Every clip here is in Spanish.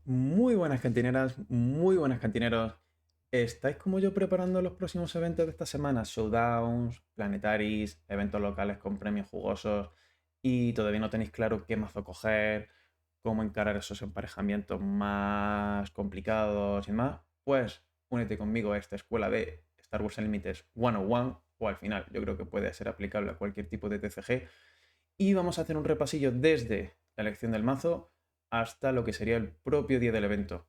Muy buenas cantineras, muy buenas cantineros. ¿Estáis como yo preparando los próximos eventos de esta semana? Showdowns, planetaris, eventos locales con premios jugosos y todavía no tenéis claro qué mazo coger, cómo encarar esos emparejamientos más complicados y más. Pues únete conmigo a esta escuela de Star Wars Unlimited 101 o al final yo creo que puede ser aplicable a cualquier tipo de TCG y vamos a hacer un repasillo desde la elección del mazo hasta lo que sería el propio día del evento.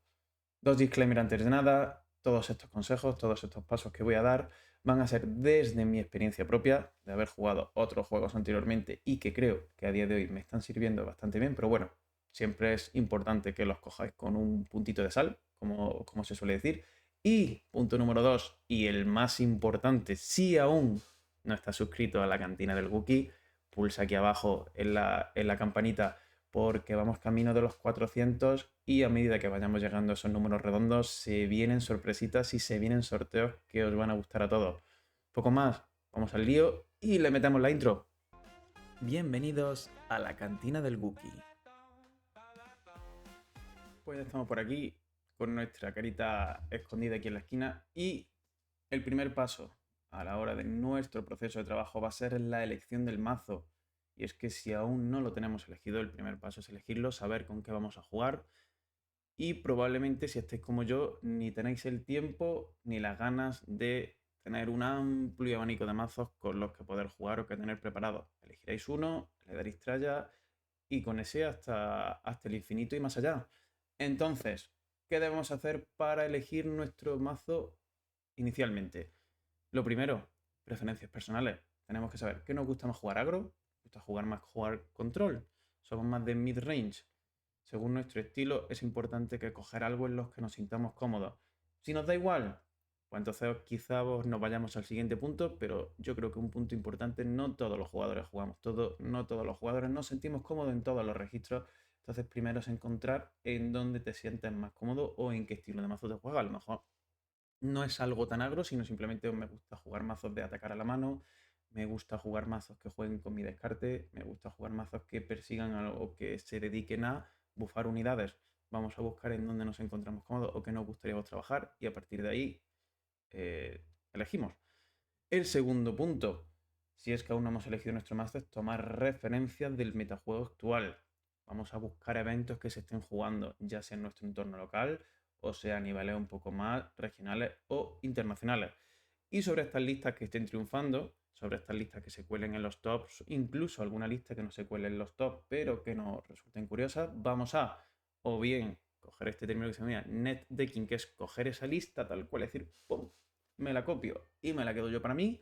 Dos disclaimers antes de nada, todos estos consejos, todos estos pasos que voy a dar van a ser desde mi experiencia propia, de haber jugado otros juegos anteriormente y que creo que a día de hoy me están sirviendo bastante bien, pero bueno, siempre es importante que los cojáis con un puntito de sal, como se suele decir. Y punto número dos, y el más importante, si aún no estás suscrito a la cantina del Wookiee, pulsa aquí abajo en la campanita porque vamos camino de los 400 y a medida que vayamos llegando a esos números redondos se vienen sorpresitas y se vienen sorteos que os van a gustar a todos. Poco más, vamos al lío y le metemos la intro. Bienvenidos a la cantina del Wookiee. Pues ya estamos por aquí con nuestra carita escondida aquí en la esquina y el primer paso a la hora de nuestro proceso de trabajo va a ser la elección del mazo. Y es que si aún no lo tenemos elegido, el primer paso es elegirlo, saber con qué vamos a jugar. Y probablemente si estáis como yo, ni tenéis el tiempo ni las ganas de tener un amplio abanico de mazos con los que poder jugar o que tener preparados. Elegiréis uno, le daréis tralla y con ese hasta el infinito y más allá. Entonces, ¿qué debemos hacer para elegir nuestro mazo inicialmente? Lo primero, preferencias personales. Tenemos que saber qué nos gusta más jugar agro, nos gusta jugar más jugar control, somos más de mid-range. Según nuestro estilo, es importante que coger algo en los que nos sintamos cómodos. Si nos da igual, pues entonces quizá nos vayamos al siguiente punto, pero yo creo que un punto importante, no todos los jugadores jugamos todo, no todos los jugadores nos sentimos cómodos en todos los registros. Entonces primero es encontrar en dónde te sientes más cómodo o en qué estilo de mazo te juegas. A lo mejor no es algo tan agro, sino simplemente me gusta jugar mazos de atacar a la mano, me gusta jugar mazos que jueguen con mi descarte, me gusta jugar mazos que persigan o que se dediquen a bufar unidades. Vamos a buscar en dónde nos encontramos cómodos o qué nos gustaría trabajar y a partir de ahí elegimos. El segundo punto, si es que aún no hemos elegido nuestro mazo, es tomar referencias del metajuego actual. Vamos a buscar eventos que se estén jugando, ya sea en nuestro entorno local o sea a niveles un poco más regionales o internacionales. Y sobre estas listas que estén triunfando, sobre estas listas que se cuelen en los tops, incluso alguna lista que no se cuele en los tops, pero que nos resulten curiosas, vamos a o bien coger este término que se llama net decking, que es coger esa lista tal cual, es decir, ¡pum!, me la copio y me la quedo yo para mí,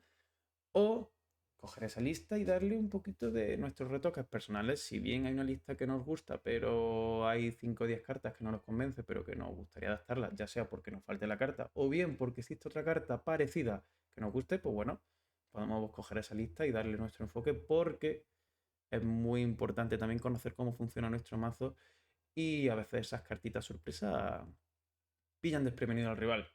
o coger esa lista y darle un poquito de nuestros retoques personales. Si bien hay una lista que nos gusta, pero hay 5 o 10 cartas que no nos convence, pero que nos gustaría adaptarlas, ya sea porque nos falte la carta, o bien porque existe otra carta parecida que nos guste, pues bueno, podemos coger esa lista y darle nuestro enfoque porque es muy importante también conocer cómo funciona nuestro mazo y a veces esas cartitas sorpresa pillan desprevenido al rival.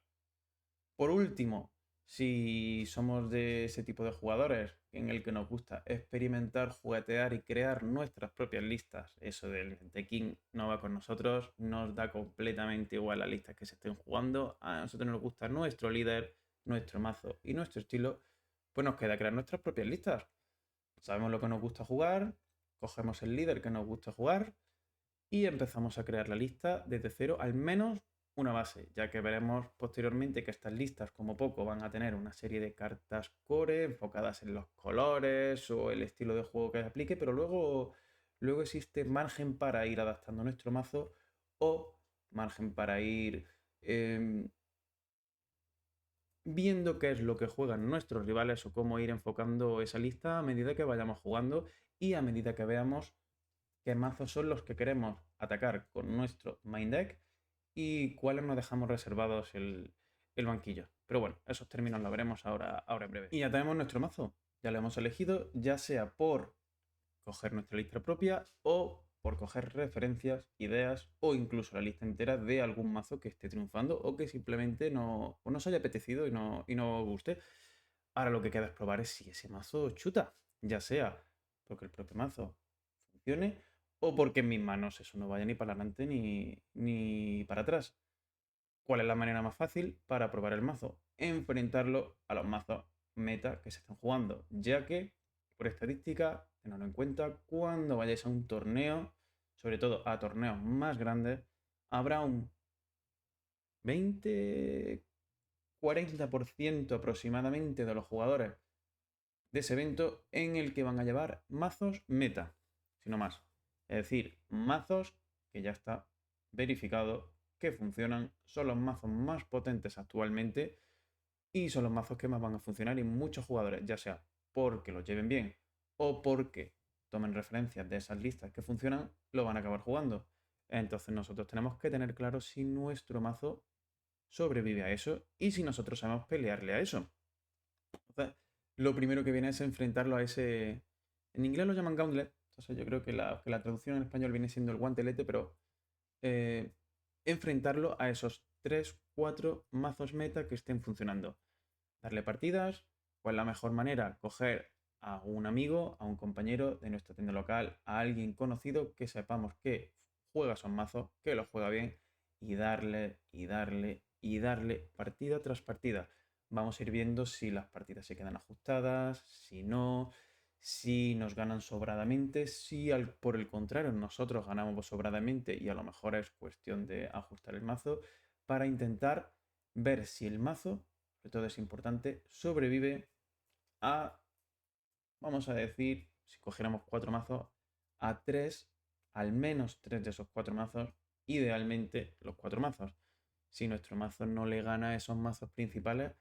Por último, si somos de ese tipo de jugadores en el que nos gusta experimentar, juguetear y crear nuestras propias listas, eso del decking no va con nosotros, nos da completamente igual las listas que se estén jugando, a nosotros nos gusta nuestro líder, nuestro mazo y nuestro estilo, pues nos queda crear nuestras propias listas. Sabemos lo que nos gusta jugar, cogemos el líder que nos gusta jugar y empezamos a crear la lista desde cero, al menos una base, ya que veremos posteriormente que estas listas como poco van a tener una serie de cartas core enfocadas en los colores o el estilo de juego que se aplique, pero luego existe margen para ir adaptando nuestro mazo o margen para ir eh, viendo qué es lo que juegan nuestros rivales o cómo ir enfocando esa lista a medida que vayamos jugando y a medida que veamos qué mazos son los que queremos atacar con nuestro main deck y cuáles nos dejamos reservados el banquillo. Pero bueno, esos términos los veremos ahora en breve. Y ya tenemos nuestro mazo. Ya lo hemos elegido, ya sea por coger nuestra lista propia o por coger referencias, ideas o incluso la lista entera de algún mazo que esté triunfando o que simplemente no, o nos haya apetecido y no guste. Ahora lo que queda es probar si ese mazo chuta, ya sea porque el propio mazo funcione o porque en mis manos eso no vaya ni para adelante ni para atrás. ¿Cuál es la manera más fácil para probar el mazo? Enfrentarlo a los mazos meta que se están jugando, ya que, por estadística, tenedlo en cuenta, cuando vayáis a un torneo, sobre todo a torneos más grandes, habrá un 20-40% aproximadamente de los jugadores de ese evento en el que van a llevar mazos meta, si no más. Es decir, mazos que ya está verificado que funcionan, son los mazos más potentes actualmente y son los mazos que más van a funcionar en muchos jugadores, ya sea porque los lleven bien o porque tomen referencias de esas listas que funcionan, lo van a acabar jugando. Entonces nosotros tenemos que tener claro si nuestro mazo sobrevive a eso y si nosotros sabemos pelearle a eso. Entonces, lo primero que viene es enfrentarlo a ese... En inglés lo llaman gauntlet, entonces yo creo que la traducción en español viene siendo el guantelete, pero eh, enfrentarlo a esos 3-4 mazos meta que estén funcionando. Darle partidas, pues la mejor manera, coger a un amigo, a un compañero de nuestra tienda local, a alguien conocido que sepamos que juega esos mazos, que los juega bien, y darle, y darle, y darle partida tras partida. Vamos a ir viendo si las partidas se quedan ajustadas, si no, si nos ganan sobradamente, si por el contrario nosotros ganamos sobradamente y a lo mejor es cuestión de ajustar el mazo para intentar ver si el mazo, sobre todo es importante, sobrevive a, vamos a decir, si cogiéramos 4 mazos, a 3, al menos 3 de esos 4 mazos, idealmente los 4 mazos. Si nuestro mazo no le gana a esos mazos principales,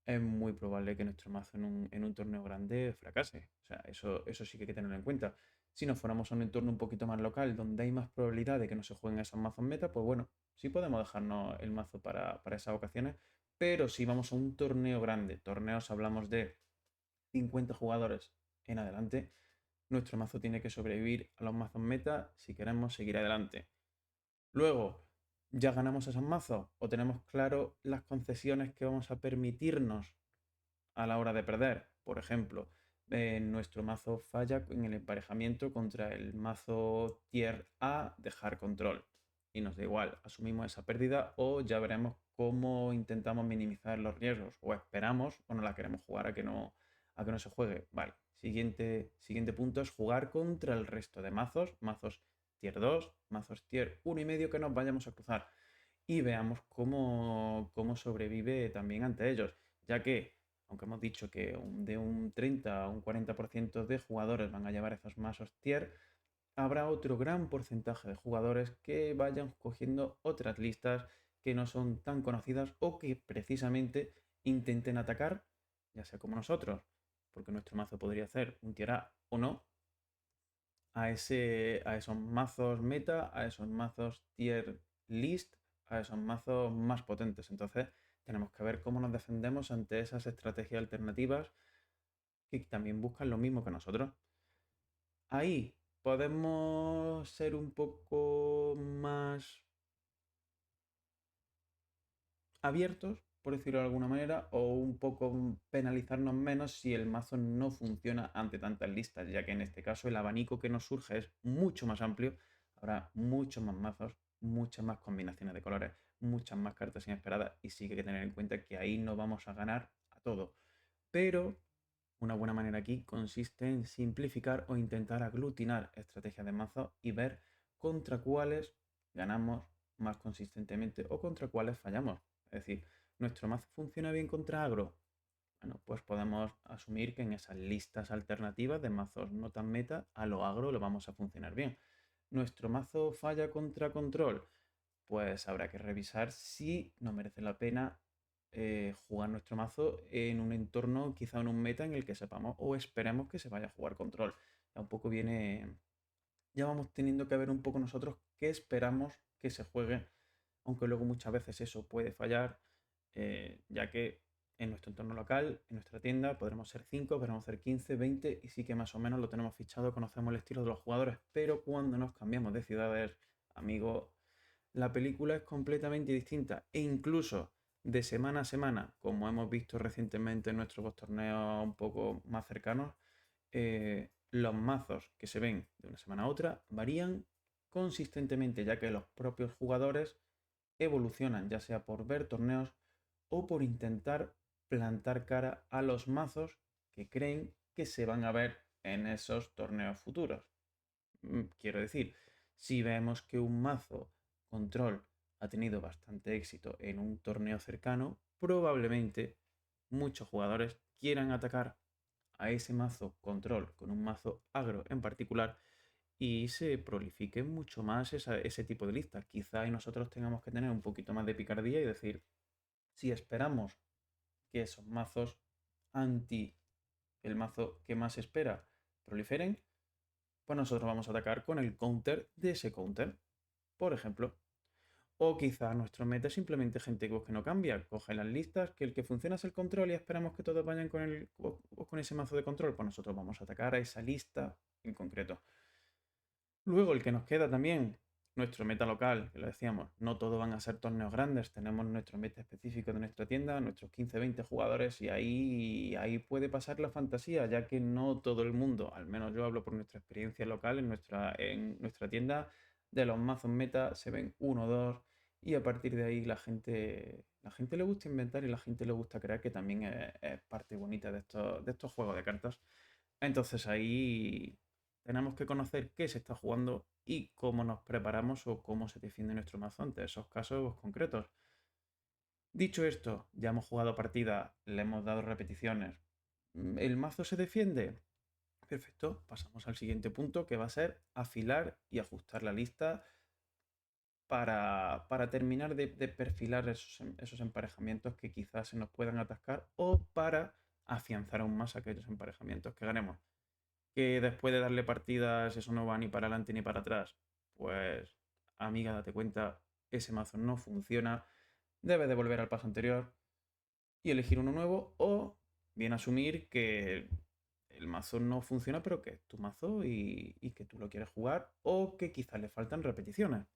es muy probable que nuestro mazo en un torneo grande fracase. O sea, eso sí que hay que tenerlo en cuenta. Si nos fuéramos a un entorno un poquito más local, donde hay más probabilidad de que no se jueguen esos mazos meta, pues bueno, sí podemos dejarnos el mazo para esas ocasiones. Pero si vamos a un torneo grande, torneos hablamos de 50 jugadores en adelante, nuestro mazo tiene que sobrevivir a los mazos meta si queremos seguir adelante. Luego, ya ganamos esos mazos o tenemos claro las concesiones que vamos a permitirnos a la hora de perder. Por ejemplo, nuestro mazo falla en el emparejamiento contra el mazo tier A de hard control. Y nos da igual, asumimos esa pérdida o ya veremos cómo intentamos minimizar los riesgos. O esperamos o no la queremos jugar a que no se juegue. Vale, siguiente punto es jugar contra el resto de mazos. Mazos tier 2, mazos tier 1,5 que nos vayamos a cruzar. Y veamos cómo sobrevive también ante ellos. Ya que aunque hemos dicho que de un 30 a un 40% de jugadores van a llevar esos mazos tier, habrá otro gran porcentaje de jugadores que vayan cogiendo otras listas que no son tan conocidas o que precisamente intenten atacar, ya sea como nosotros, porque nuestro mazo podría hacer un tier A o no, a esos mazos meta, a esos mazos tier list, a esos mazos más potentes. Entonces, tenemos que ver cómo nos defendemos ante esas estrategias alternativas que también buscan lo mismo que nosotros. Ahí podemos ser un poco más abiertos, por decirlo de alguna manera, o un poco penalizarnos menos si el mazo no funciona ante tantas listas, ya que en este caso el abanico que nos surge es mucho más amplio, habrá muchos más mazos, muchas más combinaciones de colores, muchas más cartas inesperadas y sí que hay que tener en cuenta que ahí no vamos a ganar a todo. Pero una buena manera aquí consiste en simplificar o intentar aglutinar estrategias de mazo y ver contra cuáles ganamos más consistentemente o contra cuáles fallamos. Es decir, ¿nuestro mazo funciona bien contra agro? Bueno, pues podemos asumir que en esas listas alternativas de mazos no tan meta, a lo agro lo vamos a funcionar bien. ¿Nuestro mazo falla contra control? Pues habrá que revisar si nos merece la pena jugar nuestro mazo en un entorno, quizá en un meta en el que sepamos o esperemos que se vaya a jugar control. Ya un poco viene, ya vamos teniendo que ver un poco nosotros qué esperamos que se juegue, aunque luego muchas veces eso puede fallar, ya que en nuestro entorno local, en nuestra tienda, podremos ser 5, podremos ser 15, 20 y sí que más o menos lo tenemos fichado, conocemos el estilo de los jugadores, pero cuando nos cambiamos de ciudades, amigos, la película es completamente distinta e incluso de semana a semana, como hemos visto recientemente en nuestros torneos un poco más cercanos, Los mazos que se ven de una semana a otra varían consistentemente, ya que los propios jugadores evolucionan, ya sea por ver torneos o por intentar plantar cara a los mazos que creen que se van a ver en esos torneos futuros. Quiero decir, si vemos que un mazo control ha tenido bastante éxito en un torneo cercano, probablemente muchos jugadores quieran atacar a ese mazo control con un mazo agro en particular y se prolifique mucho más ese tipo de listas. Quizá y nosotros tengamos que tener un poquito más de picardía y decir, si esperamos que esos mazos anti el mazo que más espera proliferen, pues nosotros vamos a atacar con el counter de ese counter, por ejemplo. O quizá nuestro meta es simplemente gente que no cambia. Coge las listas, que el que funciona es el control y esperamos que todos vayan con ese mazo de control. Pues nosotros vamos a atacar a esa lista en concreto. Luego el que nos queda también, nuestro meta local, que lo decíamos, no todos van a ser torneos grandes, tenemos nuestro meta específico de nuestra tienda, nuestros 15-20 jugadores y ahí puede pasar la fantasía, ya que no todo el mundo, al menos yo hablo por nuestra experiencia local en nuestra tienda, de los mazos meta se ven uno o dos y a partir de ahí la gente le gusta inventar y la gente le gusta crear, que también es parte bonita de estos juegos de cartas. Entonces ahí tenemos que conocer qué se está jugando y cómo nos preparamos o cómo se defiende nuestro mazo ante esos casos concretos. Dicho esto, ya hemos jugado partida, le hemos dado repeticiones. ¿El mazo se defiende? Perfecto, pasamos al siguiente punto, que va a ser afilar y ajustar la lista para terminar de perfilar esos emparejamientos que quizás se nos puedan atascar o para afianzar aún más aquellos emparejamientos que ganemos. Que después de darle partidas eso no va ni para adelante ni para atrás, pues amiga, date cuenta, ese mazo no funciona, debes de volver al paso anterior y elegir uno nuevo, o bien asumir que el mazo no funciona pero que es tu mazo y que tú lo quieres jugar, o que quizás le faltan repeticiones.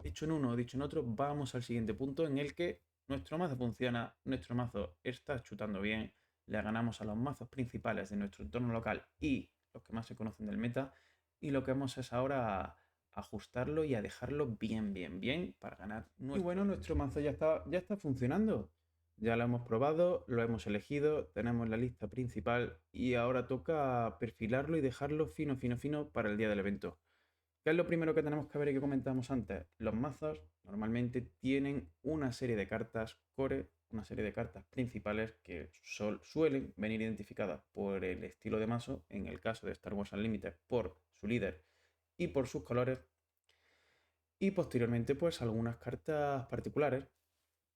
Dicho en uno o dicho en otro, vamos al siguiente punto en el que nuestro mazo funciona, nuestro mazo está chutando bien, le ganamos a los mazos principales de nuestro entorno local y los que más se conocen del meta, y lo que vamos es ahora ajustarlo y a dejarlo bien, bien, bien para ganar. Y bueno, nuestro mazo ya está funcionando. Ya lo hemos probado, lo hemos elegido, tenemos la lista principal y ahora toca perfilarlo y dejarlo fino, fino, fino para el día del evento. ¿Qué es lo primero que tenemos que ver y que comentamos antes? Los mazos normalmente tienen una serie de cartas core, una serie de cartas principales que suelen venir identificadas por el estilo de mazo, en el caso de Star Wars Unlimited por su líder y por sus colores, y posteriormente pues algunas cartas particulares.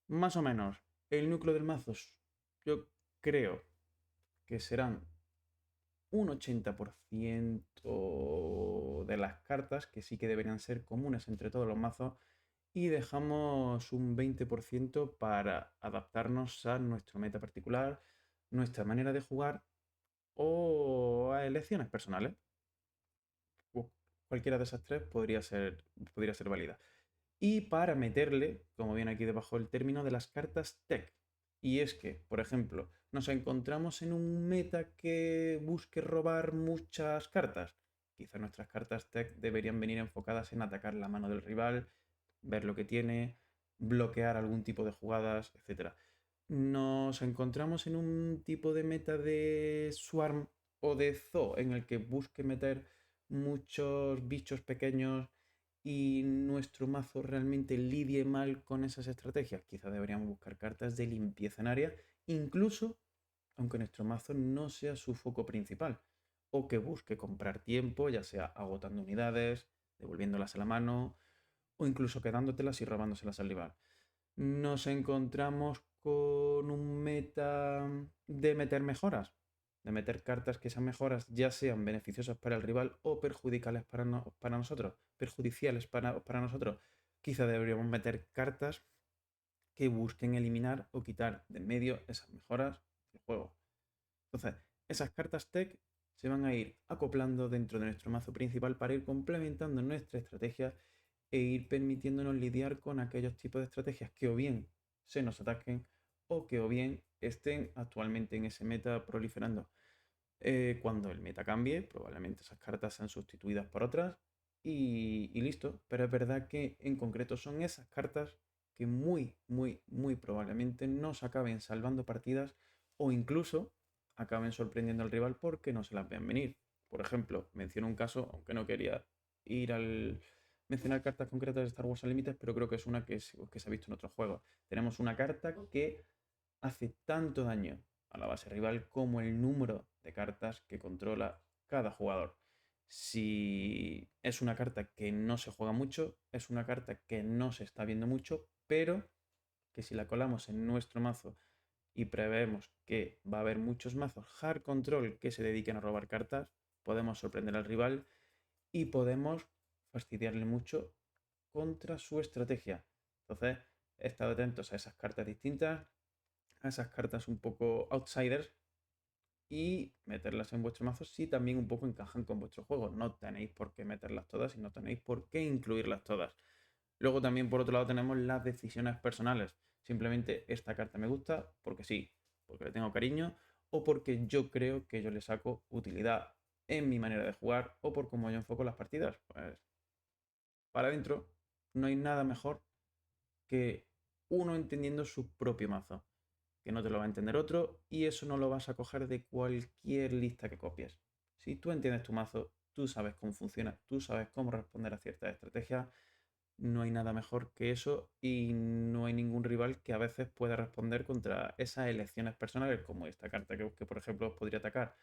Más o menos, el núcleo del mazo yo creo que serán un 80% de las cartas que sí que deberían ser comunes entre todos los mazos, y dejamos un 20% para adaptarnos a nuestro meta particular, nuestra manera de jugar o a elecciones personales. Cualquiera de esas tres podría ser válida. Y para meterle, como viene aquí debajo el término, de las cartas tech. Y es que, por ejemplo, nos encontramos en un meta que busque robar muchas cartas. Quizá nuestras cartas tech deberían venir enfocadas en atacar la mano del rival, ver lo que tiene, bloquear algún tipo de jugadas, etc. Nos encontramos en un tipo de meta de Swarm o de Zoo en el que busque meter muchos bichos pequeños y nuestro mazo realmente lidie mal con esas estrategias. Quizá deberíamos buscar cartas de limpieza en área, incluso aunque nuestro mazo no sea su foco principal, o que busque comprar tiempo, ya sea agotando unidades, devolviéndolas a la mano, o incluso quedándotelas y robándoselas al rival. Nos encontramos con un meta de meter mejoras, de meter cartas que esas mejoras ya sean beneficiosas para el rival o perjudiciales para nosotros, perjudiciales para nosotros. Quizá deberíamos meter cartas que busquen eliminar o quitar de en medio esas mejoras del juego. Entonces, esas cartas tech se van a ir acoplando dentro de nuestro mazo principal para ir complementando nuestra estrategia e ir permitiéndonos lidiar con aquellos tipos de estrategias que o bien se nos ataquen o que o bien estén actualmente en ese meta proliferando. Cuando el meta cambie, probablemente esas cartas sean sustituidas por otras y listo. Pero es verdad que en concreto son esas cartas que muy probablemente no se acaben salvando partidas o incluso acaben sorprendiendo al rival porque no se las vean venir. Por ejemplo, menciono un caso, aunque no quería ir al mencionar cartas concretas de Star Wars Unlimited, pero creo que es una que se ha visto en otros juegos. Tenemos una carta que hace tanto daño a la base rival como el número de cartas que controla cada jugador. Si es una carta que no se juega mucho, es una carta que no se está viendo mucho, pero que si la colamos en nuestro mazo y preveemos que va a haber muchos mazos hard control que se dediquen a robar cartas, podemos sorprender al rival y podemos fastidiarle mucho contra su estrategia. Entonces, he estado atentos a esas cartas distintas, a esas cartas un poco outsiders y meterlas en vuestro mazo si también un poco encajan con vuestro juego. No tenéis por qué meterlas todas y no tenéis por qué incluirlas todas. Luego también por otro lado tenemos las decisiones personales. Simplemente esta carta me gusta porque sí, porque le tengo cariño o porque yo creo que yo le saco utilidad en mi manera de jugar o por cómo yo enfoco las partidas. Pues para adentro no hay nada mejor que uno entendiendo su propio mazo, que no te lo va a entender otro y eso no lo vas a coger de cualquier lista que copies. Si tú entiendes tu mazo, tú sabes cómo funciona, tú sabes cómo responder a ciertas estrategias, no hay nada mejor que eso y no hay ningún rival que a veces pueda responder contra esas elecciones personales, como esta carta que por ejemplo os podría atacar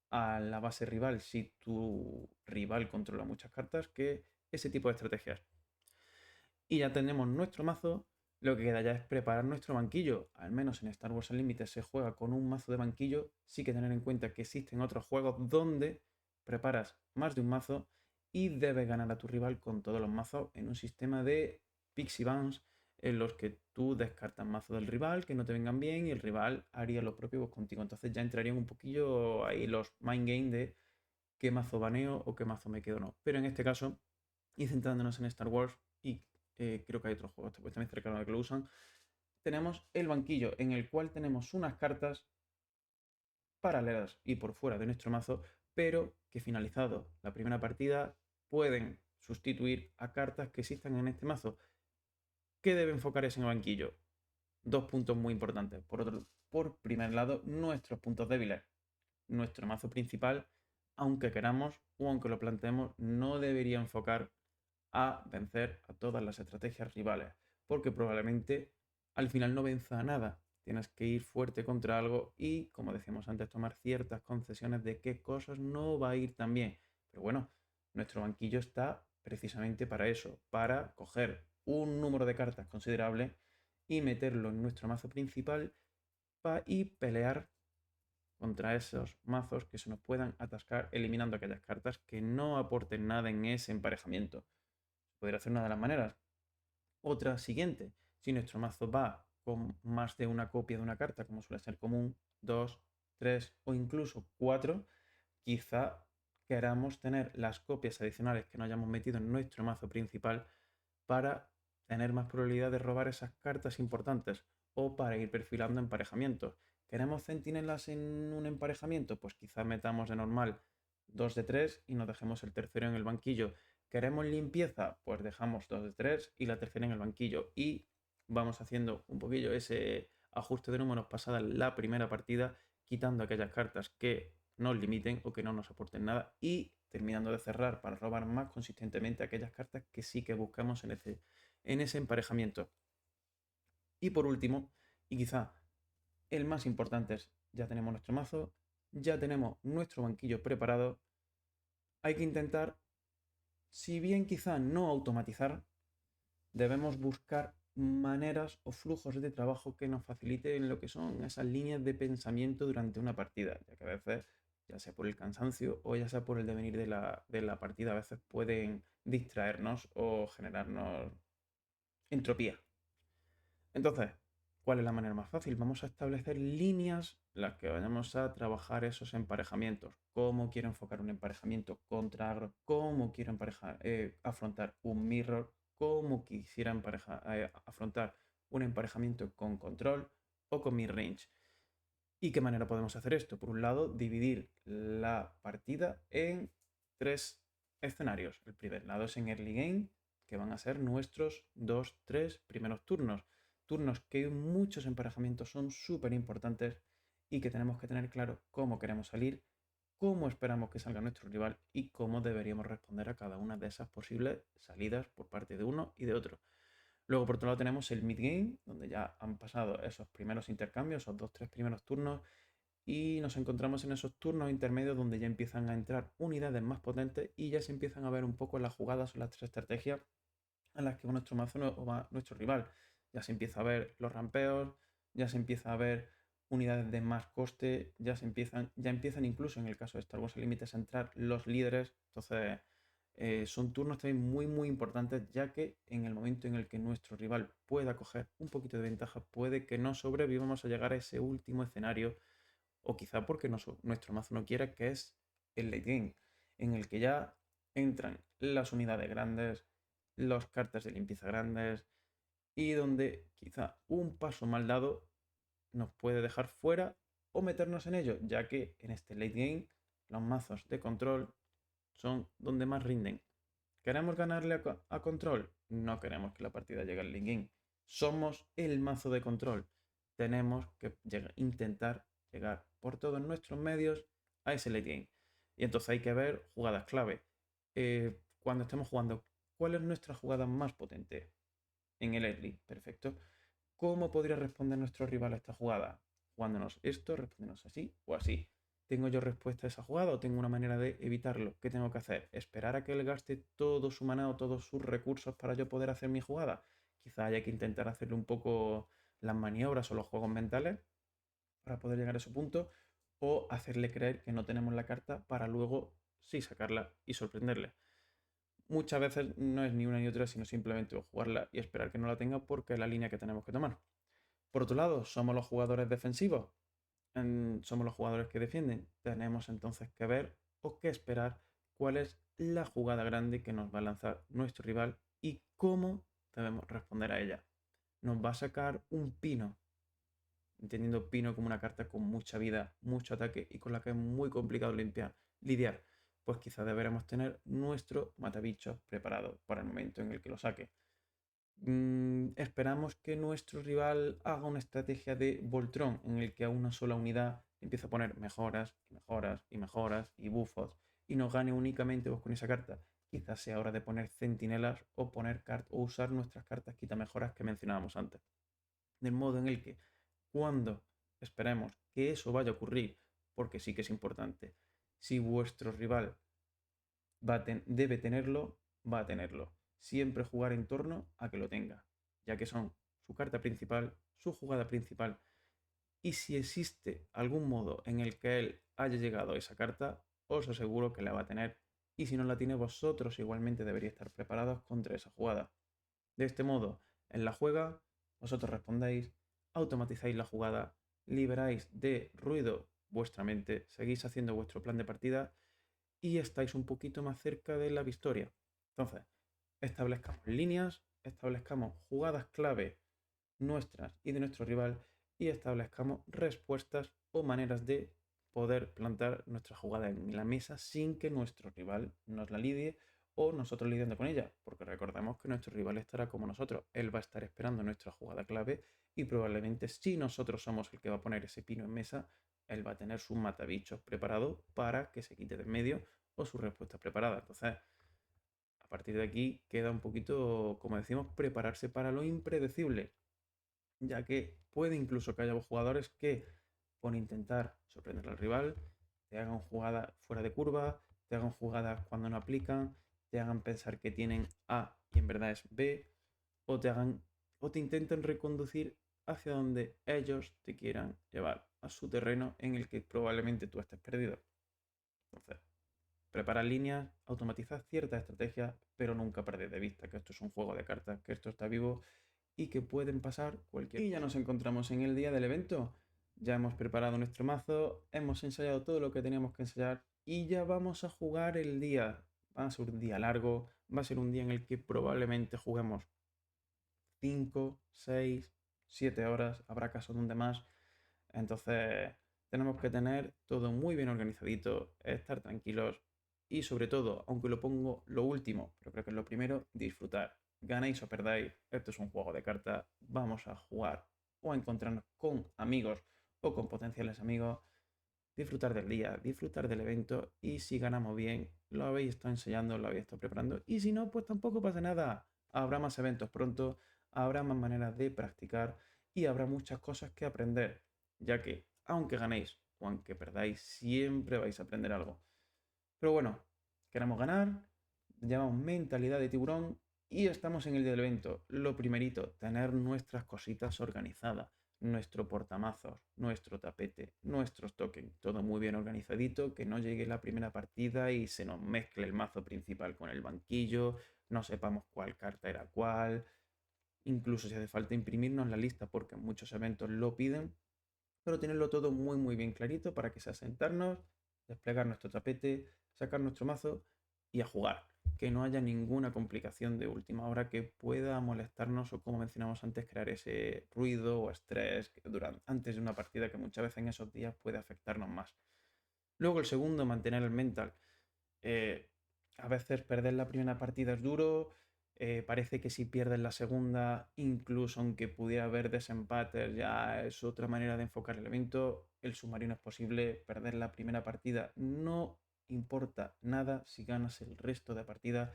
a la base rival si tu rival controla muchas cartas, que ese tipo de estrategias. Y ya tenemos nuestro mazo, lo que queda ya es preparar nuestro banquillo. Al menos en Star Wars Unlimited se juega con un mazo de banquillo. Sí que tener en cuenta que existen otros juegos donde preparas más de un mazo y debes ganar a tu rival con todos los mazos en un sistema de pixie bans en los que tú descartas mazos del rival que no te vengan bien y el rival haría lo propio contigo. Entonces ya entrarían un poquillo ahí los mind game de qué mazo baneo o qué mazo me quedo o no. Pero en este caso, y centrándonos en Star Wars, y creo que hay otros juegos también cercanos de que lo usan, tenemos el banquillo en el cual tenemos unas cartas paralelas y por fuera de nuestro mazo, pero que finalizado la primera partida pueden sustituir a cartas que existan en este mazo. ¿Qué debe enfocar en el banquillo? Dos puntos muy importantes. Por primer lado, nuestros puntos débiles. Nuestro mazo principal, aunque queramos o aunque lo planteemos, no debería enfocar a vencer a todas las estrategias rivales, porque probablemente al final no venza a nada. Tienes que ir fuerte contra algo y, como decíamos antes, tomar ciertas concesiones de qué cosas no va a ir tan bien. Pero bueno, nuestro banquillo está precisamente para eso, para coger un número de cartas considerable y meterlo en nuestro mazo principal y pelear contra esos mazos que se nos puedan atascar eliminando aquellas cartas que no aporten nada en ese emparejamiento. Podría hacer una de las maneras. Otra siguiente, si nuestro mazo va con más de una copia de una carta, como suele ser común, 2, 3 o incluso 4, quizá queramos tener las copias adicionales que no hayamos metido en nuestro mazo principal para tener más probabilidad de robar esas cartas importantes o para ir perfilando emparejamientos. ¿Queremos centinelas en un emparejamiento? Pues quizá metamos de normal 2 de 3 y nos dejemos el tercero en el banquillo. ¿Queremos limpieza? Pues dejamos 2 de 3 y la tercera en el banquillo. Y vamos haciendo un poquillo ese ajuste de números pasada la primera partida, quitando aquellas cartas que nos limiten o que no nos aporten nada y terminando de cerrar para robar más consistentemente aquellas cartas que sí que buscamos en ese emparejamiento. Y por último, y quizá el más importante es, ya tenemos nuestro mazo, ya tenemos nuestro banquillo preparado, hay que intentar, si bien quizá no automatizar, debemos buscar maneras o flujos de trabajo que nos faciliten lo que son esas líneas de pensamiento durante una partida, ya que a veces, ya sea por el cansancio o ya sea por el devenir de la partida, a veces pueden distraernos o generarnos entropía. Entonces, ¿cuál es la manera más fácil? Vamos a establecer líneas en las que vayamos a trabajar esos emparejamientos. Cómo quiero enfocar un emparejamiento contra agro, cómo quiero afrontar un mirror, cómo quisiera afrontar un emparejamiento con control o con midrange. ¿Y qué manera podemos hacer esto? Por un lado, dividir la partida en 3 escenarios. El primer lado es en early game, que van a ser nuestros 2-3 primeros turnos. Turnos que en muchos emparejamientos son súper importantes y que tenemos que tener claro cómo queremos salir, cómo esperamos que salga nuestro rival y cómo deberíamos responder a cada una de esas posibles salidas por parte de uno y de otro. Luego, por otro lado, tenemos el mid-game, donde ya han pasado esos primeros intercambios, esos 2-3 primeros turnos, y nos encontramos en esos turnos intermedios donde ya empiezan a entrar unidades más potentes y ya se empiezan a ver un poco las jugadas o las estrategias a las que va nuestro mazo o va nuestro rival. Ya se empieza a ver los rampeos, ya se empieza a ver unidades de más coste, ya empiezan incluso en el caso de Star Wars Límites a entrar los líderes. Entonces, son turnos también muy importantes, ya que en el momento en el que nuestro rival pueda coger un poquito de ventaja, puede que no sobrevivamos a llegar a ese último escenario, o quizá porque nuestro mazo no quiera, que es el late game, en el que ya entran las unidades grandes, las cartas de limpieza grandes, y donde quizá un paso mal dado nos puede dejar fuera o meternos en ello, ya que en este late game los mazos de control son donde más rinden. ¿Queremos ganarle a control? No queremos que la partida llegue al late game. Somos el mazo de control. Tenemos que intentar llegar por todos nuestros medios a ese late game. Y entonces hay que ver jugadas clave. Cuando estemos jugando, ¿cuál es nuestra jugada más potente? En el early, perfecto. ¿Cómo podría responder nuestro rival a esta jugada? Jugándonos esto, respondiéndonos así o así. ¿Tengo yo respuesta a esa jugada o tengo una manera de evitarlo? ¿Qué tengo que hacer? ¿Esperar a que él gaste todo su maná o todos sus recursos para yo poder hacer mi jugada? Quizá haya que intentar hacerle un poco las maniobras o los juegos mentales para poder llegar a ese punto, o hacerle creer que no tenemos la carta para luego sí sacarla y sorprenderle. Muchas veces no es ni una ni otra, sino simplemente jugarla y esperar que no la tenga porque es la línea que tenemos que tomar. Por otro lado, somos los jugadores defensivos, somos los jugadores que defienden. Tenemos entonces que ver o que esperar cuál es la jugada grande que nos va a lanzar nuestro rival y cómo debemos responder a ella. Nos va a sacar un pino, entendiendo pino como una carta con mucha vida, mucho ataque y con la que es muy complicado lidiar. Pues quizás deberemos tener nuestro matabichos preparado para el momento en el que lo saque. Esperamos que nuestro rival haga una estrategia de Voltron en el que a una sola unidad empieza a poner mejoras y mejoras y mejoras y buffos y nos gane únicamente vos con esa carta. Quizás sea hora de poner centinelas o o usar nuestras cartas quita mejoras que mencionábamos antes. Del modo en el que cuando esperemos que eso vaya a ocurrir, porque sí que es importante, si vuestro rival debe tenerlo, va a tenerlo. Siempre jugar en torno a que lo tenga, ya que son su carta principal, su jugada principal. Y si existe algún modo en el que él haya llegado a esa carta, os aseguro que la va a tener. Y si no la tiene, vosotros igualmente deberíais estar preparados contra esa jugada. De este modo, en la juega, vosotros respondéis, automatizáis la jugada, liberáis de ruido vuestra mente, seguís haciendo vuestro plan de partida y estáis un poquito más cerca de la victoria. Entonces, establezcamos líneas, establezcamos jugadas clave nuestras y de nuestro rival y establezcamos respuestas o maneras de poder plantar nuestra jugada en la mesa sin que nuestro rival nos la lidie o nosotros lidiando con ella, porque recordemos que nuestro rival estará como nosotros, él va a estar esperando nuestra jugada clave y probablemente si nosotros somos el que va a poner ese pino en mesa, él va a tener su matabichos preparado para que se quite de en medio o su respuesta preparada. Entonces, a partir de aquí queda un poquito, como decimos, prepararse para lo impredecible, ya que puede incluso que haya jugadores que, por intentar sorprender al rival, te hagan jugadas fuera de curva, te hagan jugadas cuando no aplican, te hagan pensar que tienen A y en verdad es B, o te intenten reconducir hacia donde ellos te quieran llevar, a su terreno en el que probablemente tú estés perdido. Entonces, preparar líneas, automatizar ciertas estrategias, pero nunca perder de vista que esto es un juego de cartas, que esto está vivo y que pueden pasar cualquier cosa. Y ya nos encontramos en el día del evento. Ya hemos preparado nuestro mazo, hemos ensayado todo lo que teníamos que ensayar y ya vamos a jugar el día. Va a ser un día largo, va a ser un día en el que probablemente juguemos 5, 6, 7 horas, habrá casos donde más. Entonces, tenemos que tener todo muy bien organizadito, estar tranquilos y sobre todo, aunque lo pongo lo último, pero creo que es lo primero, disfrutar. Ganéis o perdáis, esto es un juego de cartas, vamos a jugar o a encontrarnos con amigos o con potenciales amigos, disfrutar del día, disfrutar del evento y si ganamos bien, lo habéis estado ensayando, lo habéis estado preparando y si no, pues tampoco pasa nada. Habrá más eventos pronto, habrá más maneras de practicar y habrá muchas cosas que aprender, ya que aunque ganéis o aunque perdáis, siempre vais a aprender algo. Pero bueno, queremos ganar, llevamos mentalidad de tiburón y estamos en el día del evento. Lo primerito, tener nuestras cositas organizadas, nuestro portamazos, nuestro tapete, nuestros tokens, todo muy bien organizadito, que no llegue la primera partida y se nos mezcle el mazo principal con el banquillo, no sepamos cuál carta era cuál, incluso si hace falta imprimirnos la lista porque en muchos eventos lo piden, pero tenerlo todo muy muy bien clarito para que sea sentarnos, desplegar nuestro tapete, sacar nuestro mazo y a jugar. Que no haya ninguna complicación de última hora que pueda molestarnos o como mencionamos antes, crear ese ruido o estrés antes de una partida que muchas veces en esos días puede afectarnos más. Luego el segundo, mantener el mental. Eh, a veces perder la primera partida es duro, parece que si pierdes la segunda, incluso aunque pudiera haber desempates, ya es otra manera de enfocar el evento. El submarino es posible, perder la primera partida no importa nada si ganas el resto de partidas.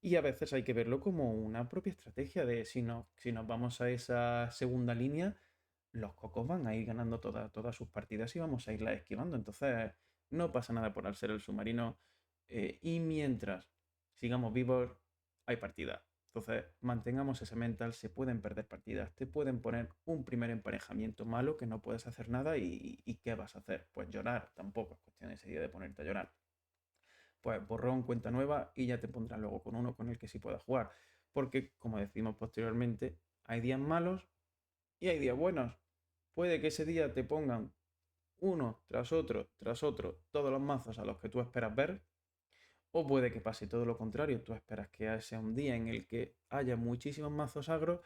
Y a veces hay que verlo como una propia estrategia de si nos vamos a esa segunda línea, los cocos van a ir ganando todas sus partidas y vamos a irlas esquivando. Entonces, no pasa nada por al ser el submarino. Y mientras sigamos vivos, hay partida. Entonces, mantengamos ese mental. Se pueden perder partidas. Te pueden poner un primer emparejamiento malo que no puedes hacer nada. ¿Y qué vas a hacer? Pues llorar. Tampoco es cuestión ese día de ponerte a llorar. Pues borrón, cuenta nueva y ya te pondrás luego con uno con el que sí puedas jugar. Porque, como decimos posteriormente, hay días malos y hay días buenos. Puede que ese día te pongan uno tras otro, todos los mazos a los que tú esperas ver, o puede que pase todo lo contrario, tú esperas que sea un día en el que haya muchísimos mazos agro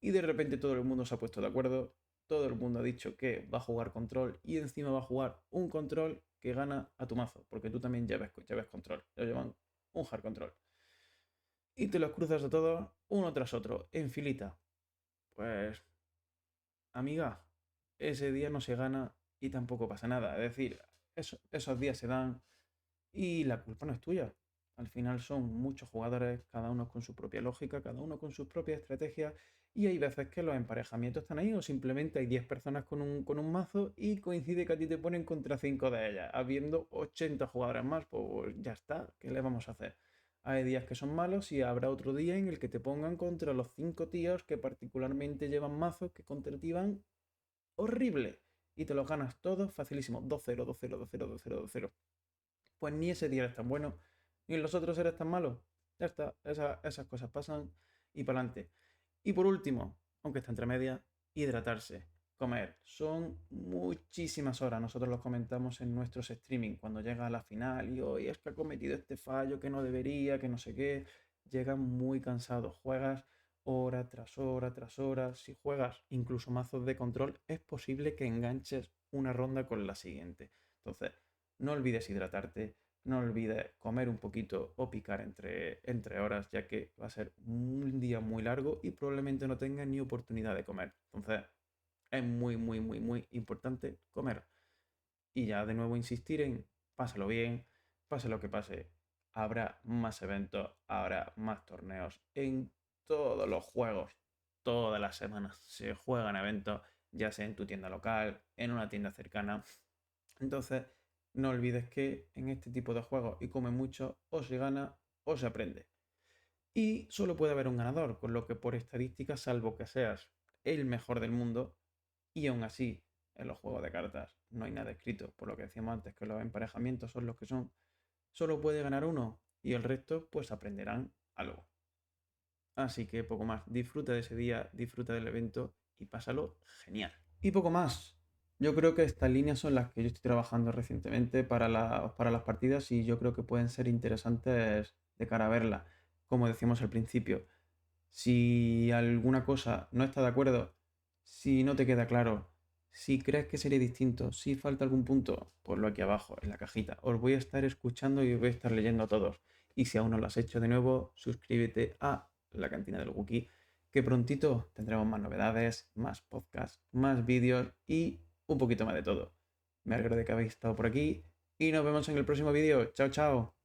y de repente todo el mundo se ha puesto de acuerdo, todo el mundo ha dicho que va a jugar control y encima va a jugar un control que gana a tu mazo, porque tú también ya ves control, lo llaman un hard control. Y te los cruzas a todos uno tras otro, en filita. Pues, amiga, ese día no se gana y tampoco pasa nada. Es decir, esos días se dan y la culpa no es tuya. Al final son muchos jugadores, cada uno con su propia lógica, cada uno con sus propias estrategias. Y hay veces que los emparejamientos están ahí o simplemente hay 10 personas con un mazo y coincide que a ti te ponen contra 5 de ellas. Habiendo 80 jugadores más, pues ya está, ¿qué le vamos a hacer? Hay días que son malos y habrá otro día en el que te pongan contra los 5 tíos que particularmente llevan mazos que contra ti van horrible. Y te los ganas todos facilísimo. 2-0, 2-0, 2-0, 2-0, 2-0. Pues ni ese día eres tan bueno, ni los otros eres tan malo. Ya está, esas cosas pasan y para adelante. Y por último, aunque está entre medias, hidratarse, comer. Son muchísimas horas. Nosotros los comentamos en nuestros streaming cuando llega a la final y hoy es que ha cometido este fallo que no debería, que no sé qué. Llegan muy cansados. Juegas hora tras hora tras hora. Si juegas incluso mazos de control, es posible que enganches una ronda con la siguiente. Entonces, no olvides hidratarte, no olvides comer un poquito o picar entre horas, ya que va a ser un día muy largo y probablemente no tengas ni oportunidad de comer. Entonces, es muy, muy, muy, muy importante comer. Y ya de nuevo insistir en pásalo bien, pase lo que pase. Habrá más eventos, habrá más torneos en todos los juegos. Todas las semanas se juegan eventos, ya sea en tu tienda local, en una tienda cercana. Entonces, no olvides que en este tipo de juegos y come mucho, o se gana o se aprende. Y solo puede haber un ganador, con lo que por estadística, salvo que seas el mejor del mundo, y aún así, en los juegos de cartas no hay nada escrito, por lo que decíamos antes, que los emparejamientos son los que son, solo puede ganar uno y el resto pues aprenderán algo. Así que poco más, disfruta de ese día, disfruta del evento y pásalo genial. Y poco más. Yo creo que estas líneas son las que yo estoy trabajando recientemente para las partidas y yo creo que pueden ser interesantes de cara a verlas. Como decíamos al principio, si alguna cosa no está de acuerdo, si no te queda claro, Si crees que sería distinto, si falta algún punto, ponlo aquí abajo en la cajita. Os voy a estar escuchando y os voy a estar leyendo a todos. Y si aún no lo has hecho de nuevo, suscríbete a la Cantina del Wookiee, que prontito tendremos más novedades, más podcasts, más vídeos y un poquito más de todo. Me alegro de que habéis estado por aquí y nos vemos en el próximo vídeo. Chao, chao.